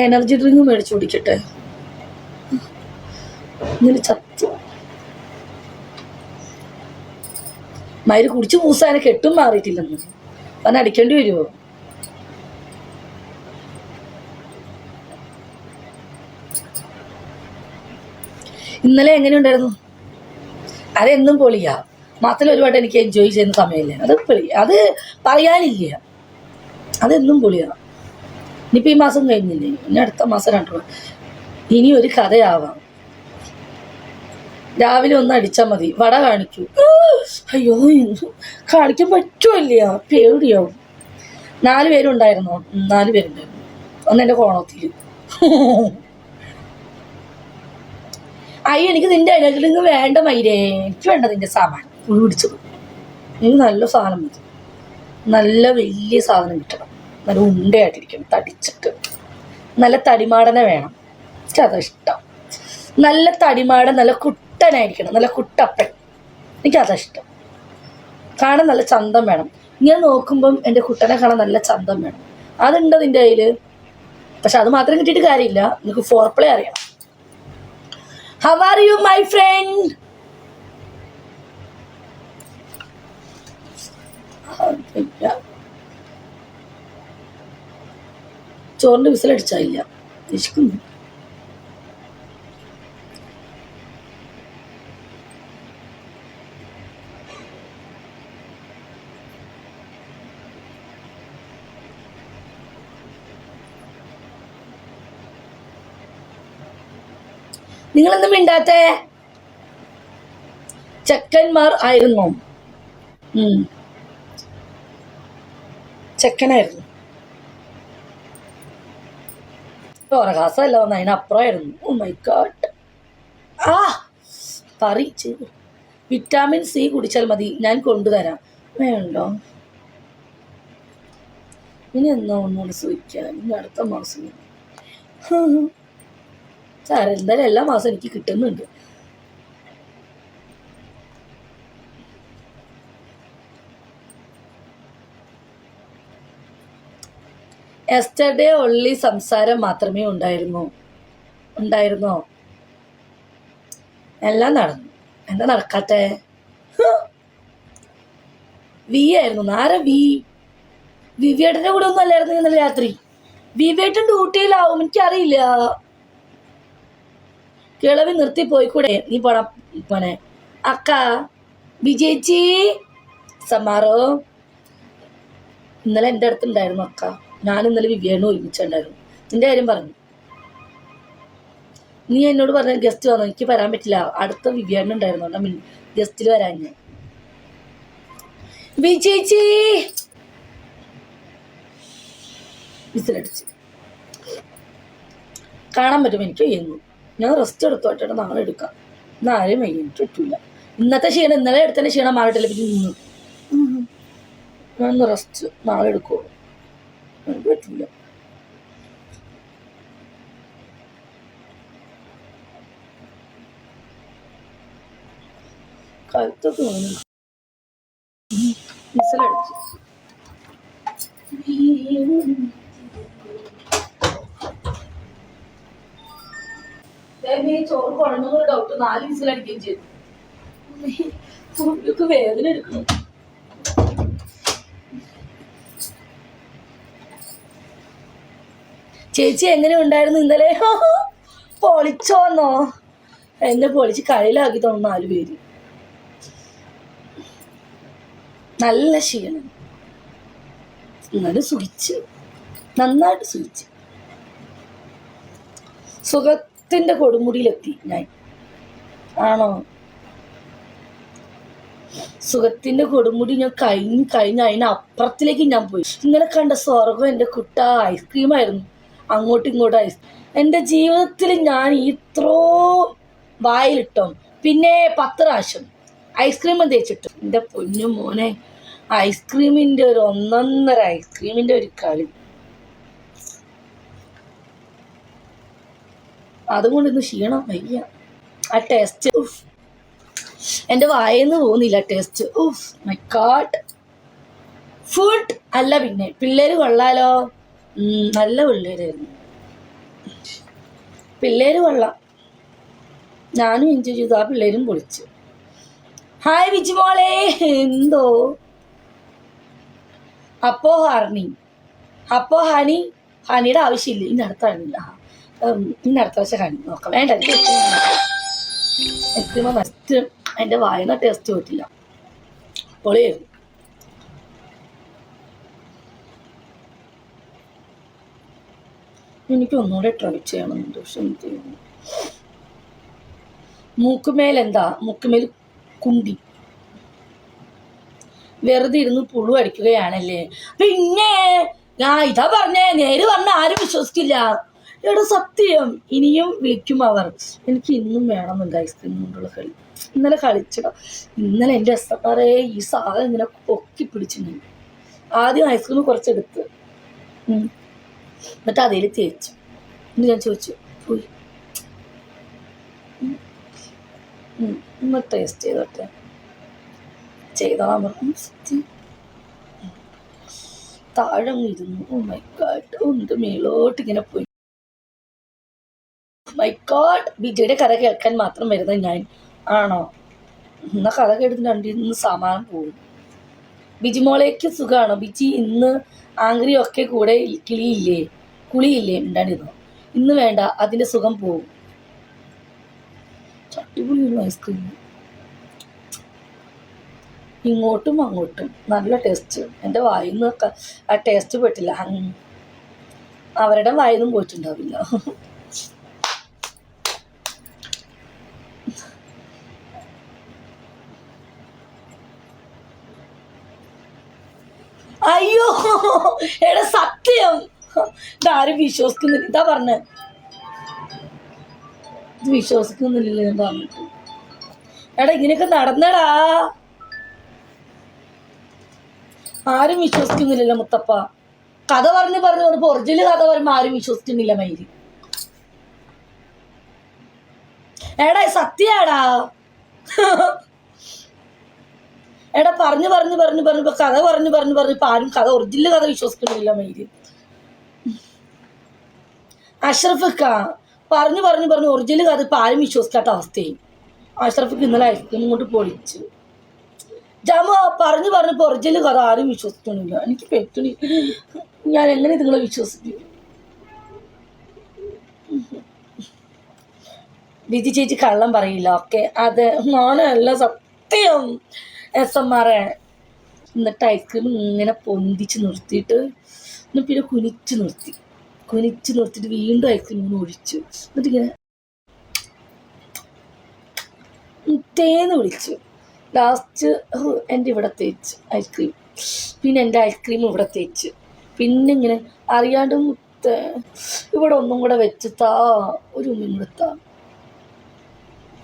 Energy drink മേടിച്ചു കുടിക്കട്ടെ. ഇങ്ങനെ ചത്തു മയില് കുടിച്ച് പൂസാനെ കെട്ടും മാറിയിട്ടില്ലെന്ന് അവൻ അടിക്കേണ്ടി വരുമോ? ഇന്നലെ എങ്ങനെയുണ്ടായിരുന്നു? അതെന്നും പൊളിയാ. മാത്രമല്ല ഒരുപാട് എനിക്ക് എൻജോയ് ചെയ്യുന്ന സമയമില്ല. അത് അത് പറയാനില്ല, അതെന്നും പൊളിയാണ്. ഇനിയിപ്പോൾ ഈ മാസം കഴിഞ്ഞില്ലേ, ഇനി അടുത്ത മാസം 2 ഇനി ഒരു കഥയാവാം. രാവിലെ ഒന്ന് അടിച്ചാൽ മതി, വട കാണിക്കൂ. അയ്യോ കാണിക്കാൻ പറ്റുമല്ല, പേടിയാവും. 4 പേരുണ്ടായിരുന്നോ? 4 പേരുണ്ടായിരുന്നു. ഒന്ന് എൻ്റെ കോണത്തിൽ. അയ്യോ എനിക്ക് നിന്റെ ഇടകിലിങ്ങ് വേണ്ട മയിലേ, എനിക്ക് വേണ്ട നിന്റെ സാമാൻ പുഴു പിടിച്ചത്. എനിക്ക് നല്ല സാധനം മതി, നല്ല വലിയ സാധനം കിട്ടണം, നല്ല ഉണ്ടയായിട്ടിരിക്കണം, തടിച്ചിട്ട് നല്ല തടിമാടനെ വേണം. എനിക്ക് അതാ ഇഷ്ടം. നല്ല തടിമാടൻ, നല്ല കുട്ടനായിരിക്കണം, നല്ല കുട്ടപ്പൻ. എനിക്കതാ ഇഷ്ടം. കാണാൻ നല്ല ചന്തം വേണം. ഇങ്ങനെ നോക്കുമ്പം എൻ്റെ കുട്ടനെ കാണാൻ നല്ല ചന്തം വേണം. അതുണ്ട് നിൻ്റെ കയ്യിൽ. പക്ഷെ അത് മാത്രം കിട്ടിയിട്ട് കാര്യമില്ല, നിനക്ക് ഫോർപ്ലേ അറിയണം. How are you, my friend? ചോറിൻ്റെ വിസിലടിച്ചായില്ല, ഇഷ്കുന്നു. നിങ്ങളെന്തും മിണ്ടാത്തേ? ചെക്കന്മാർ ആയിരുന്നു. ചെക്കനായിരുന്നു. ഉറകാസമല്ല വന്ന, അതിനപ്പുറമായിരുന്നു. Oh my god. പറിച്ച് വിറ്റാമിൻ സി കുടിച്ചാൽ മതി, ഞാൻ കൊണ്ടുതരാം. വേണ്ടോ? ഇനി എന്നാ ഒന്നുകൂടി സൂക്ഷിക്കാം. ഇനി അടുത്ത മാസം സാർ എന്തായാലും എല്ലാ മാസം എനിക്ക് കിട്ടുന്നുണ്ട്. യെസ്റ്റർഡേ ഒള്ളി സംസാരം മാത്രമേ ഉണ്ടായിരുന്നോ? എല്ലാം നടന്നു. എന്താ നടക്കാത്തെ? വി ആയിരുന്നു. ആരാ വി? വിവേട്ടൻ്റെ കൂടെ ഒന്നും അല്ലായിരുന്നു ഇന്നലെ രാത്രി. വിവേട്ടൻ ഡ്യൂട്ടിയിലാവും, എനിക്കറിയില്ല. കിളവി നിർത്തി പോയിക്കൂടെ? നീ പോണെ അക്ക വിജയിച്ചി സമാറോ. ഇന്നലെ എൻ്റെ അടുത്തുണ്ടായിരുന്നു അക്ക. ഞാൻ ഇന്നലെ വിവേണു ഒരുമിച്ചുണ്ടായിരുന്നു. നിന്റെ കാര്യം പറഞ്ഞു. നീ എന്നോട് പറഞ്ഞ ഗസ്റ്റ് വന്നു, എനിക്ക് വരാൻ പറ്റില്ല. അടുത്ത വിവേണു ഉണ്ടായിരുന്നു, ഗസ്റ്റിൽ വരാൻ ഞാൻ. വിജയിച്ചി വിസിലടിച്ച് കാണാൻ പറ്റും. എനിക്ക് ചെയ്യുന്നു. ഞാൻ റെസ്റ്റ് എടുത്തോട്ടെ, നാളെ എടുക്കാം. ഇന്ന് ആരെയും വയ്യ, എനിക്ക് പറ്റില്ല. ഇന്നത്തെ ക്ഷീണം, ഇന്നലെ എടുത്തതിൻ്റെ ക്ഷീണം മാറിയിട്ടില്ല. പിന്നെ ഇന്ന് ഞാനൊന്ന് റെസ്റ്റ് നാളെ എടുക്കുള്ളൂ, എനിക്ക് പറ്റില്ല. കഴുത്തൊക്കെ വിസിലടിച്ചു. ചോറ് കുഴഞ്ഞൊരു ഡൗട്ട്. 4 വിസിലടിക്കുകയും ചെയ്തു. വേദന എടുക്കണം. ചേച്ചി എങ്ങനെ ഉണ്ടായിരുന്നു ഇന്നലെ? പൊളിച്ചോന്നോ? എന്നെ പൊളിച്ച് കളിയിലാക്കി തോന്നുന്നു 4 പേര്. നല്ല ക്ഷീണം. എന്നാലും സുഖിച്ച്, നന്നായിട്ട് സുഖിച്ച്. സുഖത്തിന്റെ കൊടുമുടിയിലെത്തി ഞാൻ. ആണോ? സുഖത്തിന്റെ കൊടുമുടി ഞാൻ കഴിഞ്ഞ അതിനപ്പുറത്തിലേക്ക് ഞാൻ പോയി. ഇന്നലെ കണ്ട സ്വർഗം എൻ്റെ കുട്ട ഐസ്ക്രീമായിരുന്നു. അങ്ങോട്ടും ഇങ്ങോട്ടും എൻ്റെ ജീവിതത്തിൽ ഞാൻ ഇത്രോ വായിലിട്ടോ, പിന്നെ 10 പ്രാവശ്യം ഐസ്ക്രീം തേച്ചിട്ടു. എൻ്റെ പൊന്നു മോനെ, ഐസ്ക്രീമിൻ്റെ ഒരു ഒന്നൊന്നര ഐസ്ക്രീമിൻ്റെ ഒരു കളി. അതുകൊണ്ട് ഇന്ന് ക്ഷീണം വയ്യ. ആ ടേസ്റ്റ് എൻ്റെ വായെന്ന് പോകുന്നില്ല. Taste my God. ഫുഡ് അല്ല, പിന്നെ പിള്ളേര് കൊള്ളാലോ. നല്ല പിള്ളേരായിരുന്നു. പിള്ളേര് കൊള്ളാം, ഞാനും എൻജോയ് ചെയ്തു, ആ പിള്ളേരും പൊളിച്ചു. ഹായ് വിജിമോളെ, എന്തോ അപ്പോ ഹണിയുടെ ആവശ്യമില്ല. ഇനി അടുത്ത പ്രാവശ്യം ഹണി നോക്കാം. വേണ്ട, എത്തുമ്പോൾ മസ്റ്റ് അതിൻ്റെ വായന ടേസ്റ്റ് പറ്റില്ല. പൊളിയായിരുന്നു. എനിക്ക് ഒന്നുകൂടെ ട്രൈ ചെയ്യണമെന്നുണ്ട്. പക്ഷെ എനിക്ക് മൂക്കുമേൽ കുണ്ടി വെറുതെ ഇരുന്ന് പുഴു അടിക്കുകയാണല്ലേ. പിന്നെ ഞാൻ ഇതാ പറഞ്ഞേ, നേര് പറഞ്ഞ ആരും വിശ്വസിക്കില്ല. എടാ സത്യം, ഇനിയും വിളിക്കും അവർ. എനിക്ക് ഇന്നും വേണമെന്നുണ്ട് ഐസ്ക്രീം കൊണ്ടുള്ള കളി. ഇന്നലെ കളിച്ചിട, ഇന്നലെ എൻ്റെ എസ്തമാരെ ഈ സാധനം ഇങ്ങനെ പൊക്കി പിടിച്ചിട്ടുണ്ട്. ആദ്യം ഐസ്ക്രീം കുറച്ചെടുത്ത് എന്നിട്ട് അതിൽ തേച്ചു. എന്നിട്ട് ഞാൻ ചോദിച്ചു, പോയി ഒന്ന് ടേസ്റ്റ് ചെയ്തോളാൻ പറഞ്ഞു. താഴെ ഇരുന്നു. ഓ മൈ ഗോഡ്, ഒന്ന് മേലോട്ട് ഇങ്ങനെ പോയി. മൈ ഗോഡ്, ബിജിയുടെ കഥ കേൾക്കാൻ മാത്രം വരുന്നത് ഞാൻ ആണോ? എന്നാ കഥ കേട്ടിട്ട് രണ്ടിന്ന് സമാനം പോകും. ബിജിമോളേക്ക് സുഖമാണോ? ബിജി ഇന്ന് ആംഗ്രിയൊക്കെ കൂടെ കുളിയില്ലേ ഉണ്ടായിരുന്നു. ഇന്ന് വേണ്ട, അതിൻ്റെ സുഖം പോവും. ചട്ടിപൊളിയുള്ള ഐസ്ക്രീം, ഇങ്ങോട്ടും അങ്ങോട്ടും നല്ല ടേസ്റ്റ്. എൻ്റെ വായിന്ന് ആ ടേസ്റ്റ് പോയിട്ടില്ല. അവരുടെ വായിന്നും പോയിട്ടുണ്ടാവില്ല. അയ്യോ എടാ സത്യം, ഇതാരും വിശ്വസിക്കുന്നില്ല. ഇതാ പറഞ്ഞ ഇത് വിശ്വസിക്കുന്നില്ല ഞാൻ പറഞ്ഞിട്ട്. എടാ ഇങ്ങനെയൊക്കെ നടന്നടാ, ആരും വിശ്വസിക്കുന്നില്ലല്ലോ മുത്തപ്പ. കഥ പറഞ്ഞു ഒറിജിനൽ കഥ പറയുമ്പോ ആരും വിശ്വസിക്കുന്നില്ല മയില്. എടാ സത്യാടാ, എടാ പറഞ്ഞു കഥ പറഞ്ഞു ഇപ്പൊ ആരും ഒറിജിനൽ കഥ വിശ്വസിക്കുന്നില്ല മയില്. അഷ്റഫിക്ക പറഞ്ഞു ഒറിജിനൽ കഥ ഇപ്പൊ ആരും വിശ്വസിക്കാത്ത അവസ്ഥയായി. അഷ്റഫിക്ക് ഇന്നലെ ഐസ്ക്രീം കൊണ്ട് പൊളിച്ചു. ജമ പറഞ്ഞു ഒറിജിനൽ കഥ ആരും വിശ്വസിക്കണില്ല. എനിക്ക് പറ്റണി, ഞാൻ എങ്ങനെ നിങ്ങളെ വിശ്വസിക്കും? ബിജി ചേച്ചി കള്ളം പറയില്ല. ഓക്കെ, അതെ ഞാനല്ല സത്യം. SMR എന്നിട്ട് ഐസ്ക്രീം ഇങ്ങനെ പൊന്തിച്ച് നിർത്തിയിട്ട് പിന്നെ കുനിച്ച് നിർത്തിയിട്ട് വീണ്ടും ഐസ്ക്രീം ഇങ്ങനെ ഒഴിച്ചു. എന്നിട്ട് ഇങ്ങനെ തേന്ന് വിളിച്ചു. ലാസ്റ്റ് എൻ്റെ ഇവിടെ തേച്ച് ഐസ്ക്രീം, പിന്നെ എൻ്റെ ഐസ്ക്രീം ഇവിടെ തേച്ച്, പിന്നെ ഇങ്ങനെ അറിയാണ്ട് ഇവിടെ ഒന്നും കൂടെ വെച്ച് ഒരു ഉമ്മയും കൂടെ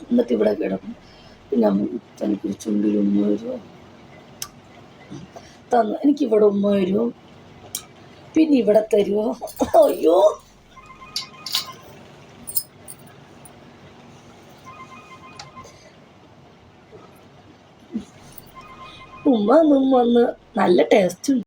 എന്നിട്ട് ഇവിടെ കിടന്നു. പിന്നെ തനിക്കൊരു ചുണ്ടിൽ ഉമ്മ വരുമോ തന്നു, എനിക്കിവിടെ ഉമ്മ വരുമോ, പിന്നെ ഇവിടെ തരുമോ. അയ്യോ ഉമ്മ വന്ന് നല്ല ടേസ്റ്റ് ഉണ്ട്.